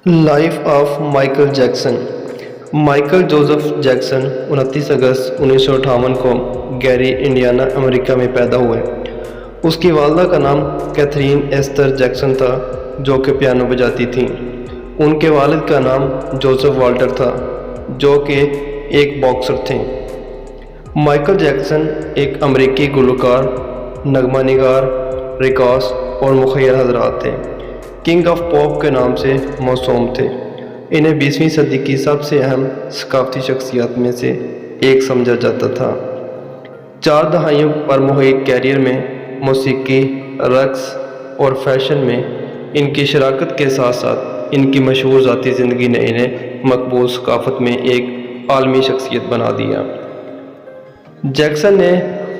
Life of Michael Jackson. Michael Joseph Jackson 29 अगस्त 1958 को Gary, Indiana, America में पैदा हुए। उसकी वालदा का नाम कैथरीन एस्तर जैक्सन था, जो कि पियानो बजाती थीं। उनके वालिद का नाम जोसेफ वाल्टर था, जो कि एक बॉक्सर थे। माइकल जैक्सन एक अमेरिकी गुलकार, नगमा निगार, रिकास और मुखय्यर हजरात थे। किंग ऑफ पॉप के नाम से मौसूम थे। इन्हें 20वीं सदी की सबसे अहम सकाफती शख्सियत में से एक समझा जाता था। 4 दहाइयों पर मुहित कैरियर में मौसीकी, रक्स और फैशन में इनकी शराकत के साथ साथ इनकी मशहूर ज़ाती ज़िंदगी ने इन्हें मकबूल सकाफत में एक आलमी शख्सियत बना दिया। जैक्सन ने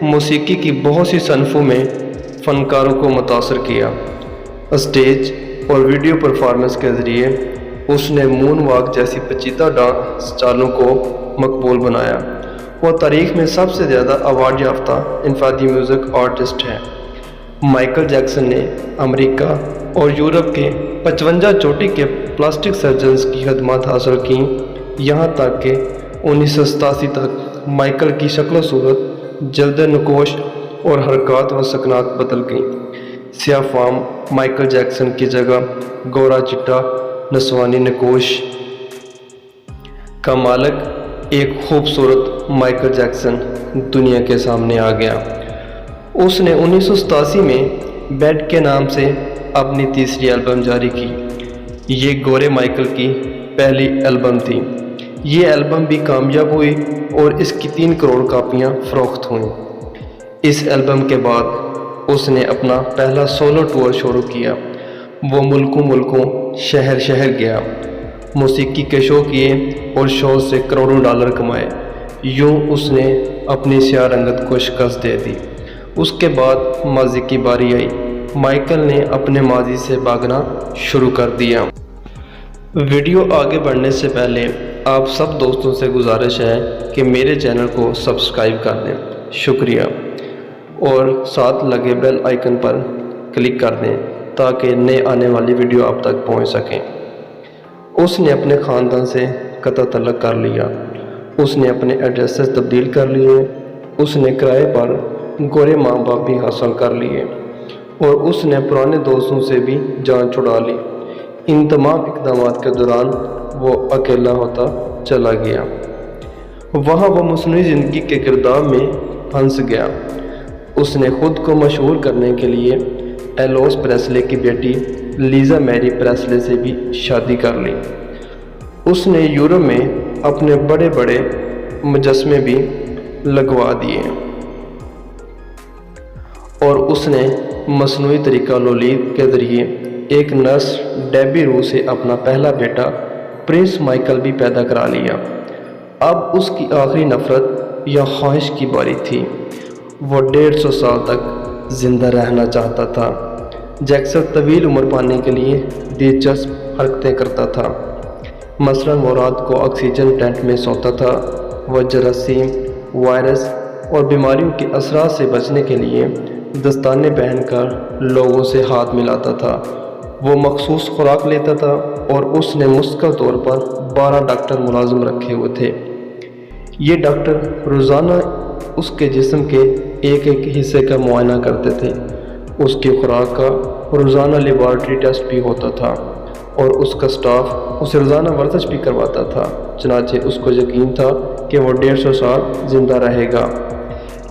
मौसीकी की बहुत सी सनफ़ों में फ़नकारों को मुतासर किया। स्टेज और वीडियो परफॉर्मेंस के ज़रिए उसने मून वॉक जैसी पेचीदा डांस चालों को मकबूल बनाया। वो तारीख़ में सबसे ज़्यादा अवार्ड याफ्ता इनफरादी म्यूज़िक आर्टिस्ट हैं। माइकल जैक्सन ने अमेरिका और यूरोप के 55 चोटी के प्लास्टिक सर्जन्स की खदमात हासिल की। यहाँ तक कि 1987 तक माइकल की शक्ल सूरत, जल्द नकोश और हरकत व सकनात बदल गई। सियाह फाम माइकल जैक्सन की जगह गोरा चिट्टा नस्वानी नकोश का मालिक एक खूबसूरत माइकल जैक्सन दुनिया के सामने आ गया। उसने 1987 में बेड के नाम से अपनी तीसरी एल्बम जारी की। ये गोरे माइकल की पहली एल्बम थी। ये एल्बम भी कामयाब हुई और इसकी 3 करोड़ कापियाँ फ़रोख्त हुईं। इस एल्बम के बाद उसने अपना पहला सोलो टूर शुरू किया। वो मुल्कों शहर शहर गया, मौसीकी के शो किए और शो से करोड़ों डॉलर कमाए। यूँ उसने अपनी स्याह रंगत को शिकस्त दे दी। उसके बाद माजी की बारी आई। माइकल ने अपने माजी से भागना शुरू कर दिया। वीडियो आगे बढ़ने से पहले आप सब दोस्तों से गुजारिश है कि मेरे चैनल को सब्सक्राइब कर दें। शुक्रिया। और साथ लगे बेल आइकन पर क्लिक कर दें ताकि नए आने वाली वीडियो आप तक पहुंच सकें। उसने अपने ख़ानदान से कतई तल्लुक़ कर लिया। उसने अपने एड्रेसेस तब्दील कर लिए। उसने किराए पर गोरे माँ बाप भी हासिल कर लिए और उसने पुराने दोस्तों से भी जान छुड़ा ली। इन तमाम इक़दामात के दौरान वो अकेला होता चला गया। वहाँ वो मसनूई ज़िंदगी के किरदार में फंस गया। उसने ख़ुद को मशहूर करने के लिए एलोस प्रेस्ले की बेटी लीज़ा मैरी प्रेस्ले से भी शादी कर ली। उसने यूरोप में अपने बड़े बड़े मुजस्मे भी लगवा दिए और उसने मसनूई तरीका लोलीद के ज़रिए एक नर्स डेबी रू से अपना पहला बेटा प्रिंस माइकल भी पैदा करा लिया। अब उसकी आखिरी नफ़रत या ख्वाहिश की बारी थी। वो 150 साल तक ज़िंदा रहना चाहता था। जैक्सन तवील उम्र पाने के लिए दिलचस्प हरकतें करता था। मसलन वो रात को ऑक्सीजन टेंट में सोता था। वह जरासीम, वायरस और बीमारियों के असरात से बचने के लिए दस्ताने पहनकर लोगों से हाथ मिलाता था। वो मखसूस खुराक लेता था और उसने मुस्तकिल तौर पर 12 डॉक्टर मुलाजिम रखे हुए थे। ये डॉक्टर रोज़ाना उसके जिस्म के एक एक हिस्से का मुआयना करते थे। उसकी खुराक का रोज़ाना लेबॉरेटरी टेस्ट भी होता था और उसका स्टाफ उसे रोज़ाना वर्जिश भी करवाता था। चनाचे उसको यकीन था कि वो 150 साल ज़िंदा रहेगा।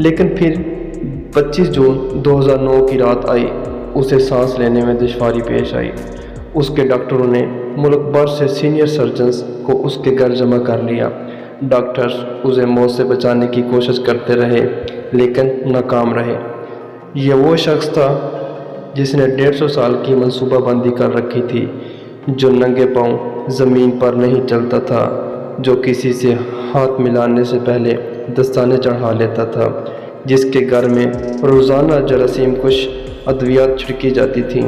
लेकिन फिर 25 जून 2009 की रात आई। उसे सांस लेने में दुश्वारी पेश आई। उसके डॉक्टरों ने मुल्क भर से सीनियर सर्जन्स को उसके घर जमा कर लिया। डॉक्टर्स उसे मौत से बचाने की कोशिश करते रहे लेकिन नाकाम रहे। यह वो शख्स था जिसने 150 साल की मंसूबाबंदी कर रखी थी, जो नंगे पांव ज़मीन पर नहीं चलता था, जो किसी से हाथ मिलाने से पहले दस्ताने चढ़ा लेता था, जिसके घर में रोज़ाना जरासीम कुछ अद्वियात छिड़की जाती थी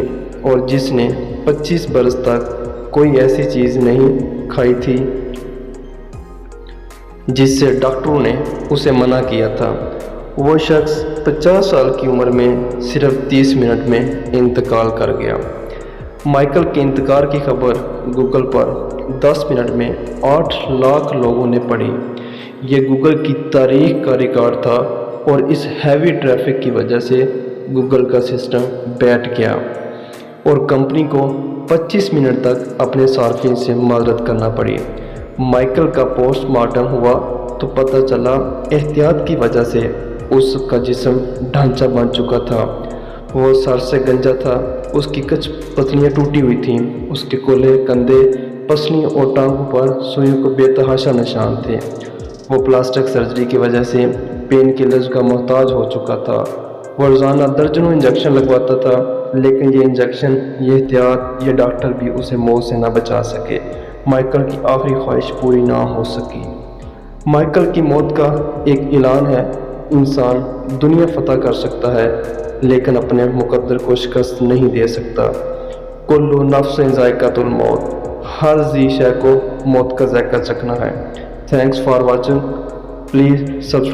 और जिसने 25 बरस तक कोई ऐसी चीज़ नहीं खाई थी जिससे डॉक्टरों ने उसे मना किया था। वो शख्स 50 साल की उम्र में सिर्फ 30 मिनट में इंतकाल कर गया। माइकल के इंतकाल की खबर गूगल पर 10 मिनट में 8 लाख लोगों ने पढ़ी। ये गूगल की तारीख का रिकॉर्ड था और इस हैवी ट्रैफिक की वजह से गूगल का सिस्टम बैठ गया और कंपनी को 25 मिनट तक अपने सार्फिन से माजरत करना पड़ी। माइकल का पोस्टमार्टम हुआ तो पता चला एहतियात की वजह से उसका जिस्म ढांचा बन चुका था। वो सर से गंजा था, उसकी कुछ पसलियाँ टूटी हुई थीं, उसके कोले, कंधे, पसलियों और टांगों पर सुइयों को बेतहाशा निशान थे। वो प्लास्टिक सर्जरी की वजह से पेन किलर्स का मोहताज हो चुका था। वो रोज़ाना दर्जनों इंजेक्शन लगवाता था, लेकिन ये इंजेक्शन, ये एहतियात, ये डॉक्टर भी उसे मौत से न बचा सके। माइकल की आखिरी ख्वाहिश पूरी ना हो सकी। माइकल की मौत का एक ऐलान है, इंसान दुनिया फतह कर सकता है लेकिन अपने मुकद्दर को शिकस्त नहीं दे सकता। कुल्लु नफ्सिन ज़ायक़ातुल मौत, हर जी शय को मौत का जायका चखना है। Thanks for watching, please subscribe.